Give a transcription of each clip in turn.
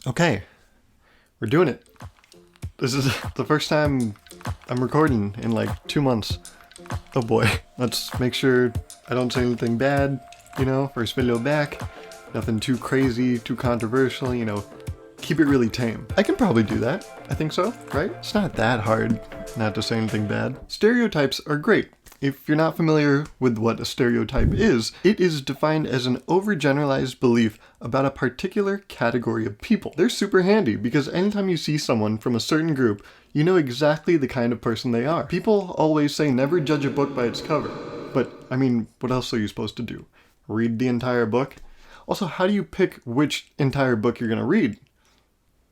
Okay, we're doing it. This is the first time I'm recording in like 2 months. Oh boy. Let's make sure I don't say anything bad, first video back. Nothing too crazy, too controversial, keep it really tame. I can probably do that. I think so, right? It's not that hard not to say anything bad. Stereotypes are great. If you're not familiar with what a stereotype is, it is defined as an overgeneralized belief about a particular category of people. They're super handy because anytime you see someone from a certain group, you know exactly the kind of person they are. People always say never judge a book by its cover. But, I mean, what else are you supposed to do? Read the entire book? Also, how do you pick which entire book you're gonna read?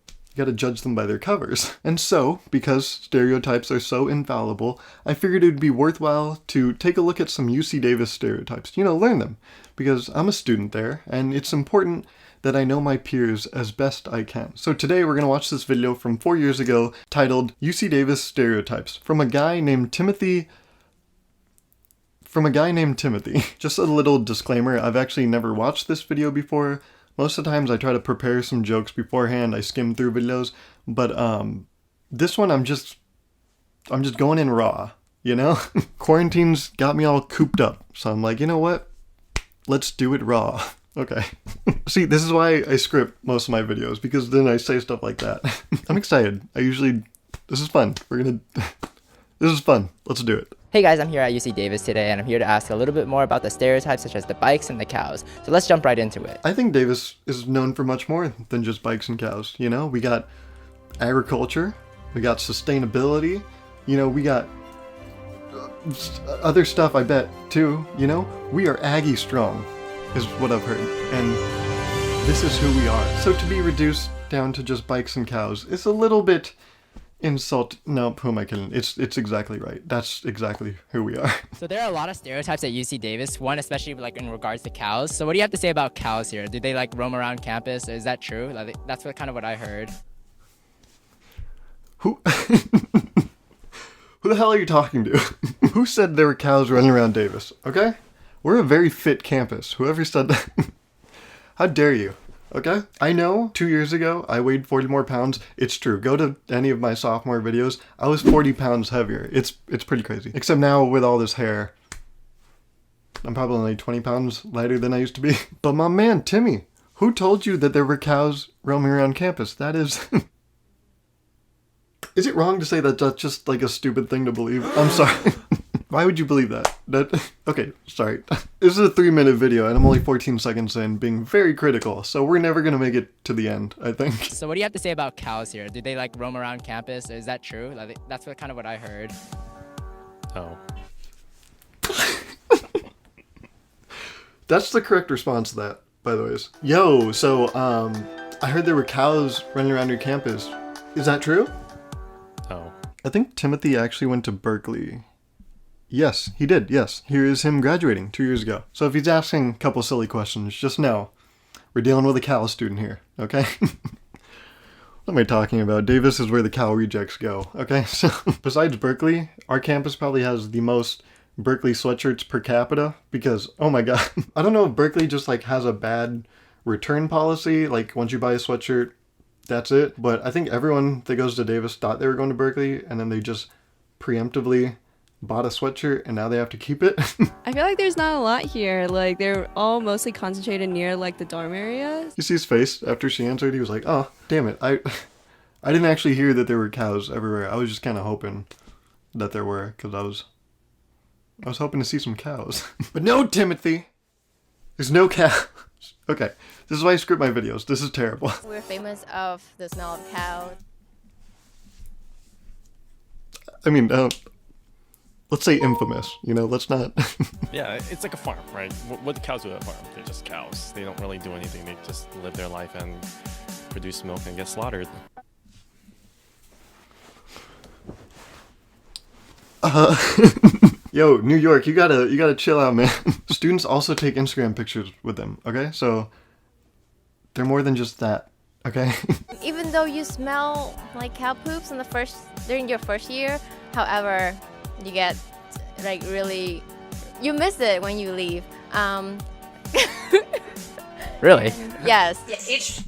You gotta judge them by their covers. And so, because stereotypes are so infallible, I figured it would be worthwhile to take a look at some UC Davis stereotypes. Learn them. Because I'm a student there, and it's important that I know my peers as best I can. So today we're gonna watch this video from 4 years ago titled UC Davis Stereotypes from a guy named Timothy. Just a little disclaimer, I've actually never watched this video before. Most of the times I try to prepare some jokes beforehand, I skim through videos, but this one I'm just going in raw, Quarantine's got me all cooped up, so I'm like, you know what? Let's do it raw. Okay. See, this is why I script most of my videos, because then I say stuff like that. I'm excited. This is fun. This is fun. Let's do it. Hey guys, I'm here at UC Davis today, and I'm here to ask a little bit more about the stereotypes such as the bikes and the cows. So let's jump right into it. I think Davis is known for much more than just bikes and cows. We got agriculture, we got sustainability, we got other stuff, I bet, too, We are Aggie strong, is what I've heard, and this is who we are. So to be reduced down to just bikes and cows is a little bit insult. No, who am I kidding? It's exactly right. That's exactly who we are. So there are a lot of stereotypes at UC Davis, one especially like in regards to cows. So what do you have to say about cows here? Do they like roam around campus? Is that true? That's kind of what I heard. Who Who the hell are you talking to? Who said there were cows running around Davis? Okay? We're a very fit campus. Whoever said that. How dare you? Okay? I know 2 years ago I weighed 40 more pounds. It's true. Go to any of my sophomore videos. I was 40 pounds heavier. It's pretty crazy. Except now with all this hair, I'm probably only 20 pounds lighter than I used to be. But my man, Timmy, who told you that there were cows roaming around campus? That is... Is it wrong to say that that's just like a stupid thing to believe? I'm sorry. Why would you believe that? Okay, sorry. This is a 3-minute video and I'm only 14 seconds in, being very critical, so we're never gonna make it to the end, I think. So what do you have to say about cows here? Do they like roam around campus? Is that true? That's kind of what I heard. Oh. That's the correct response to that, by the way. Yo, so, I heard there were cows running around your campus. Is that true? Oh. I think Timothy actually went to Berkeley. Yes, he did, yes. Here is him graduating 2 years ago. So if he's asking a couple silly questions, just know we're dealing with a Cal student here, okay? What am I talking about? Davis is where the Cal rejects go, okay? So besides Berkeley, our campus probably has the most Berkeley sweatshirts per capita because, oh my god, I don't know if Berkeley just like has a bad return policy, like once you buy a sweatshirt, that's it. But I think everyone that goes to Davis thought they were going to Berkeley and then they just preemptively bought a sweatshirt and now they have to keep it. I feel like there's not a lot here. Like they're all mostly concentrated near like the dorm areas. You see his face after she answered? He was like, oh, damn it. I didn't actually hear that there were cows everywhere. I was just kind of hoping that there were because I was hoping to see some cows. But no, Timothy, there's no cows. Okay, this is why I script my videos. This is terrible. We're famous of the smell of cows. I mean, let's say infamous, let's not... Yeah, it's like a farm, right? What do cows do at a farm? They're just cows. They don't really do anything. They just live their life and produce milk and get slaughtered. Yo, New York, you gotta chill out, man. Students also take Instagram pictures with them, okay? So, they're more than just that, okay? Even though you smell like cow poops during your first year, however, you get like really, you miss it when you leave. Really? Yes.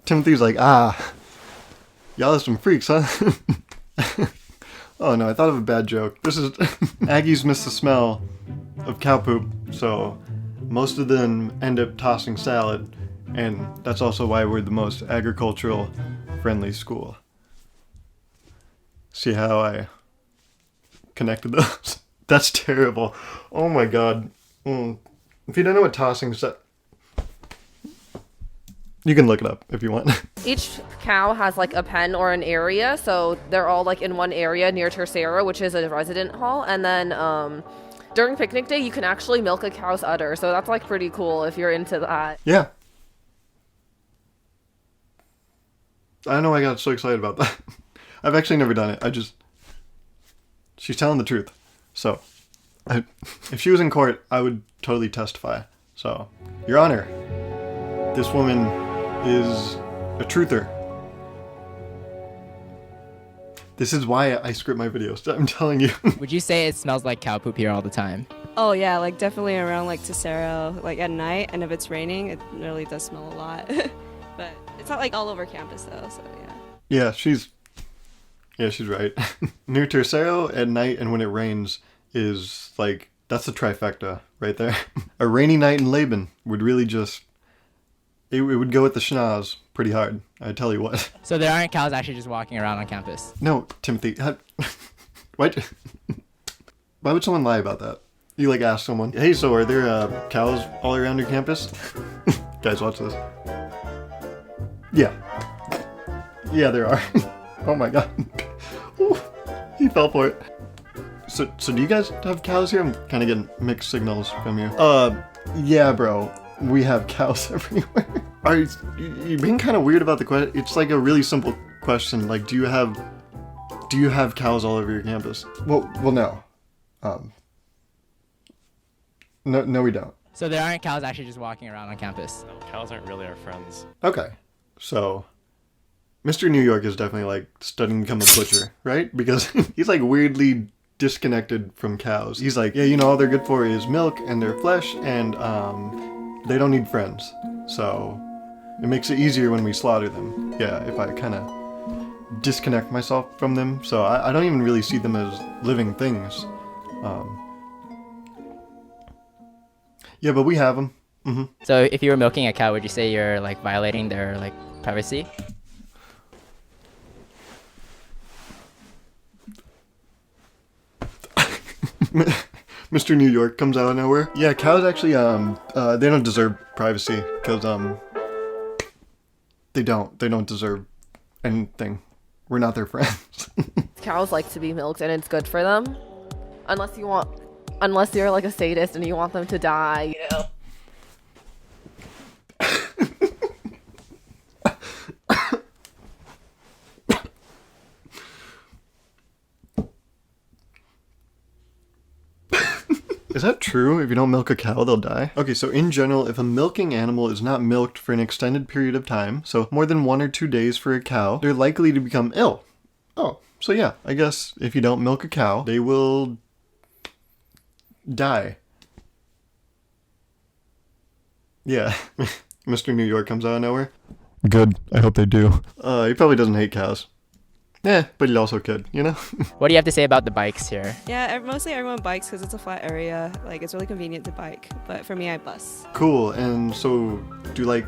Timothy's like, y'all are some freaks, huh? Oh no, I thought of a bad joke. This is Aggies miss the smell of cow poop, so most of them end up tossing salad, and that's also why we're the most agricultural friendly school. See how I connected those? That's terrible. Oh my god. If you don't know what tossing salad, you can look it up if you want. Each cow has like a pen or an area, so they're all like in one area near Tercero, which is a resident hall. And then during picnic day, you can actually milk a cow's udder, so that's like pretty cool if you're into that. Yeah. I don't know why I got so excited about that. I've actually never done it. She's telling the truth. So, if she was in court, I would totally testify. So, Your Honor, this woman is a truther. This is why I script my videos. I'm telling you. Would you say it smells like cow poop here all the time? Oh yeah, like definitely around like Tercero, like at night, and if it's raining, it really does smell a lot. But it's not like all over campus though, so yeah. Yeah, she's right. Near Tercero at night and when it rains is like, that's the trifecta right there. A rainy night in Laban would really just, it would go with the schnoz pretty hard. I tell you what. So there aren't cows actually just walking around on campus? No, Timothy. Why would someone lie about that? You like ask someone, hey, so are there cows all around your campus? Guys, watch this. Yeah. Yeah, there are. Oh my god. Ooh, he fell for it. So do you guys have cows here? I'm kind of getting mixed signals from you. Yeah, bro. We have cows everywhere. Are you being kind of weird about the question? It's like a really simple question. Like, do you have cows all over your campus? Well, no. No, we don't. So there aren't cows actually just walking around on campus? No, cows aren't really our friends. Okay, so Mr. New York is definitely like studying to become a butcher, right? Because he's like weirdly disconnected from cows. He's like, yeah, all they're good for is milk and their flesh, and they don't need friends. So it makes it easier when we slaughter them. Yeah, if I kind of disconnect myself from them. So I don't even really see them as living things. Yeah, but we have them. Mm-hmm. So if you were milking a cow, would you say you're like violating their like privacy? Mr. New York comes out of nowhere. Yeah, cows actually, they don't deserve privacy, because, they don't deserve anything. We're not their friends. Cows like to be milked, and it's good for them. Unless you're like a sadist and you want them to die, you know. Is that true? If you don't milk a cow, they'll die? Okay, so in general, if a milking animal is not milked for an extended period of time, so more than 1 or 2 days for a cow, they're likely to become ill. Oh, so yeah, I guess if you don't milk a cow, they will die. Yeah, Mr. New York comes out of nowhere. Good, I hope they do. He probably doesn't hate cows. Yeah, but he also could, What do you have to say about the bikes here? Yeah, mostly everyone bikes because it's a flat area. Like, it's really convenient to bike. But for me, I bus. Cool, and so do like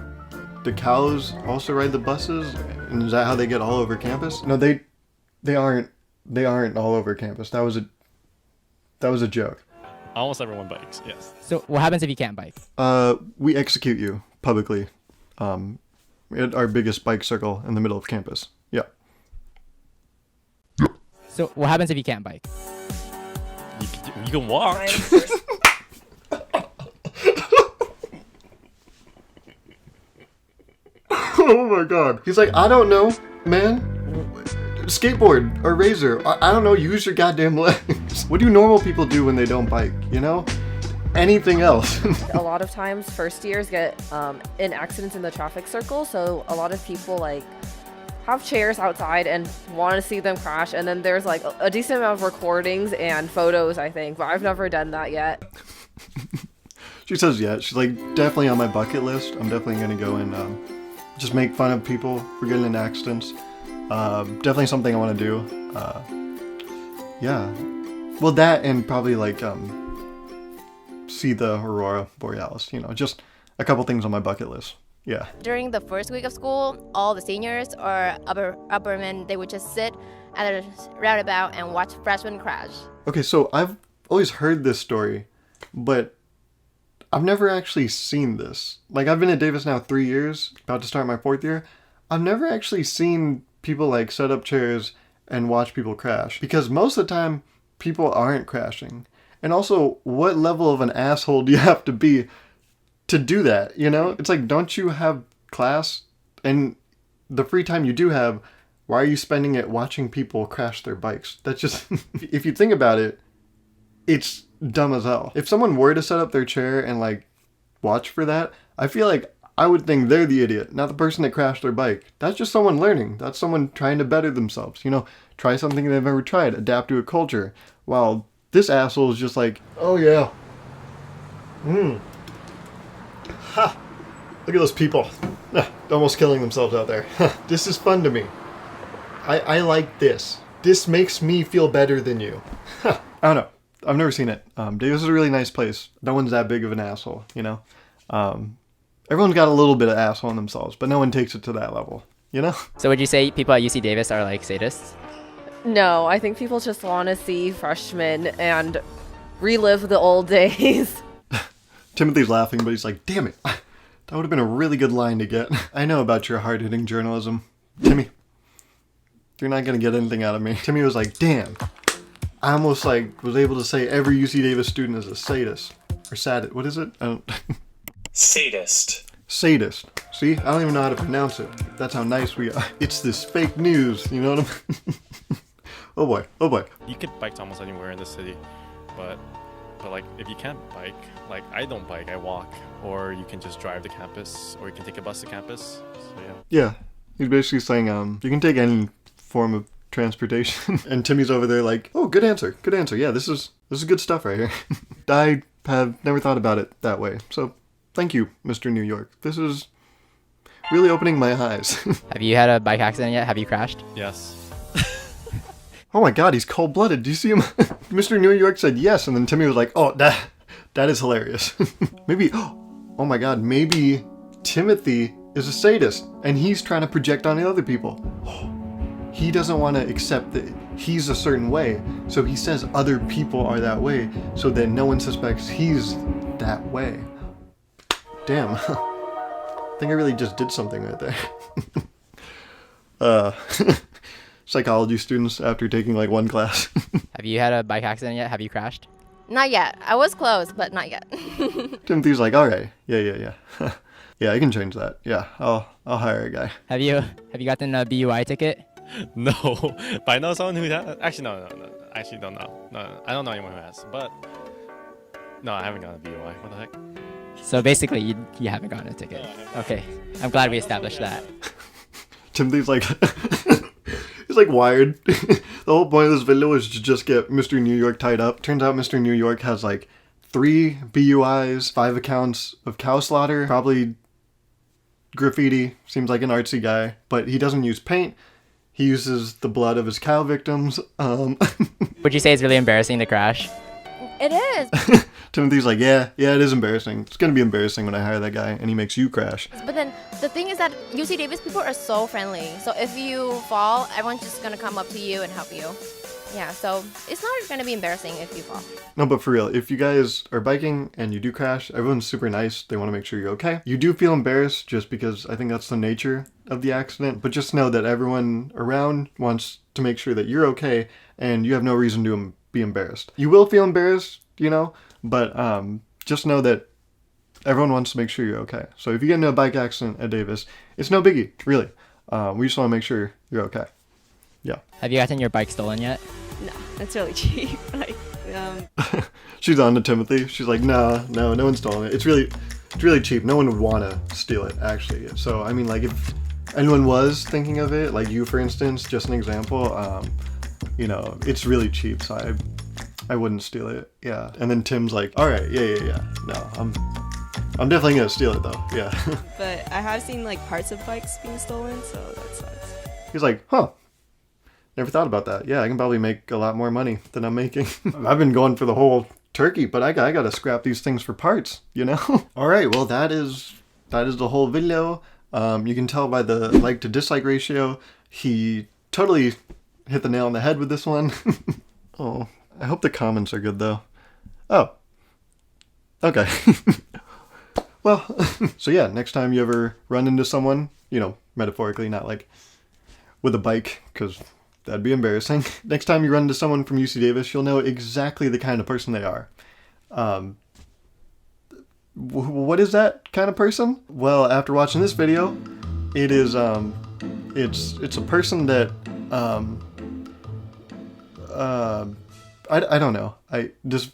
the cows also ride the buses? And is that how they get all over campus? No, they aren't all over campus. That was a joke. Almost everyone bikes, yes. So what happens if you can't bike? We execute you publicly. At our biggest bike circle in the middle of campus. Yeah. So what happens if you can't bike? You can walk. Oh my god. He's like, I don't know, man. Skateboard or razor. I don't know, use your goddamn legs. What do normal people do when they don't bike, Anything else. A lot of times first years get in accidents in the traffic circle, so a lot of people like have chairs outside and want to see them crash, and then there's like a decent amount of recordings and photos, I think, but I've never done that yet. She says yeah. She's like, definitely on my bucket list. I'm definitely gonna go and just make fun of people for getting in accidents. Definitely something I want to do. Yeah. Well, that and probably like see the aurora borealis. You know, just a couple things on my bucket list. Yeah. During the first week of school, all the seniors or uppermen, they would just sit at a roundabout and watch freshmen crash. Okay, so I've always heard this story, but I've never actually seen this. Like, I've been at Davis now 3 years, about to start my 4th year. I've never actually seen people like set up chairs and watch people crash, because most of the time people aren't crashing. And also, what level of an asshole do you have to be to do that, you know? It's like, don't you have class? And the free time you do have, why are you spending it watching people crash their bikes? That's just, if you think about it, it's dumb as hell. If someone were to set up their chair and like watch for that, I feel like I would think they're the idiot, not the person that crashed their bike. That's just someone learning. That's someone trying to better themselves, you know? Try something they've never tried, adapt to a culture. While this asshole is just like, oh yeah. Ha! Look at those people. Almost killing themselves out there. This is fun to me. I like this. This makes me feel better than you. I don't know. I've never seen it. Davis is a really nice place. No one's that big of an asshole, you know? Everyone's got a little bit of asshole in themselves, but no one takes it to that level, you know? So would you say people at UC Davis are like sadists? No, I think people just want to see freshmen and relive the old days. Timothy's laughing, but he's like, damn it. That would have been a really good line to get. I know about your hard-hitting journalism. Timmy, you're not going to get anything out of me. Timmy was like, damn. I almost like was able to say every UC Davis student is a sadist. Or sadist. What is it? I don't... Sadist. Sadist. See? I don't even know how to pronounce it. That's how nice we are. It's this fake news. You know what I mean? Oh boy. Oh boy. You could bike to almost anywhere in the city, but like if you can't bike, like I don't bike, I walk, or you can just drive to campus, or you can take a bus to campus. So yeah. Yeah. He's basically saying you can take any form of transportation. And Timmy's over there like, oh, good answer. Good answer. Yeah, this is good stuff right here. I have never thought about it that way. So thank you, Mr. New York. This is really opening my eyes. Have you had a bike accident yet? Have you crashed? Yes. Oh my god, he's cold-blooded. Do you see him? Mr. New York said yes, and then Timmy was like, oh, that is hilarious. Maybe, oh my god, maybe Timothy is a sadist, and he's trying to project on the other people. He doesn't want to accept that he's a certain way, so he says other people are that way, so that no one suspects he's that way. Damn. I think I really just did something right there. Psychology students after taking like one class. Have you had a bike accident yet? Have you crashed? Not yet. I was close, but not yet. Timothy's like, all right, yeah. Yeah, I can change that. Yeah, I'll hire a guy. Have you gotten a BUI ticket? No, but I know someone who has. Actually, no. I actually don't know. No, I don't know anyone who has. But no, I haven't gotten a BUI. What the heck? So basically, you haven't gotten a ticket. Okay, I'm glad we established that. Timothy's like, he's like wired. The whole point of this video is to just get Mr. New York tied up. Turns out Mr. New York has like 3 BUIs, 5 accounts of cow slaughter, probably graffiti. Seems like an artsy guy, but he doesn't use paint. He uses the blood of his cow victims. Would you say it's really embarrassing to crash? It is. Timothy's like, yeah, it is embarrassing. It's gonna be embarrassing when I hire that guy and he makes you crash. But then the thing is that UC Davis people are so friendly. So if you fall, everyone's just gonna come up to you and help you. Yeah, so it's not gonna be embarrassing if you fall. No, but for real, if you guys are biking and you do crash, everyone's super nice. They want to make sure you're okay. You do feel embarrassed just because I think that's the nature of the accident, but just know that everyone around wants to make sure that you're okay and you have no reason to be embarrassed. You will feel embarrassed, you know, but just know that everyone wants to make sure you're okay. So if you get into a bike accident at Davis, it's no biggie, really. We just want to make sure you're okay. Yeah. Have you gotten your bike stolen yet? No, that's really cheap. Like, She's on to Timothy. She's like, no one's stolen it. It's really cheap. No one would want to steal it, actually. So, I mean, like, if anyone was thinking of it, like you, for instance, just an example, you know, it's really cheap. So I wouldn't steal it. Yeah. And then Tim's like, all right, yeah. No, I'm definitely gonna steal it though. Yeah. But I have seen like parts of bikes being stolen, so that sucks. He's like, huh. Never thought about that. Yeah, I can probably make a lot more money than I'm making. I've been going for the whole turkey, but I gotta scrap these things for parts, you know? All right, well that is the whole video. You can tell by the like to dislike ratio, he totally hit the nail on the head with this one. Oh, I hope the comments are good though. Oh, okay. Well, so yeah, next time you ever run into someone, you know, metaphorically, not like with a bike, because that'd be embarrassing. Next time you run into someone from UC Davis, you'll know exactly the kind of person they are. What is that kind of person? Well, after watching this video, it is, it's a person that, I don't know. This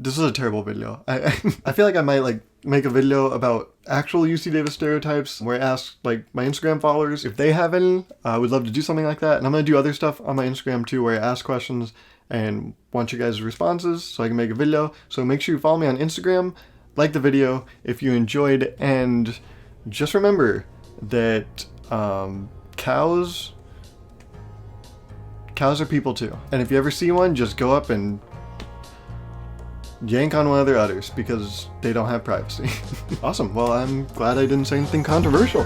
is a terrible video. I feel like I might like make a video about actual UC Davis stereotypes where I ask like my Instagram followers if they have any. I would love to do something like that. And I'm going to do other stuff on my Instagram too where I ask questions and want you guys' responses so I can make a video. So make sure you follow me on Instagram, like the video if you enjoyed, and just remember that cows are people too. And if you ever see one, just go up and yank on one of their udders because they don't have privacy. Awesome. Well, I'm glad I didn't say anything controversial.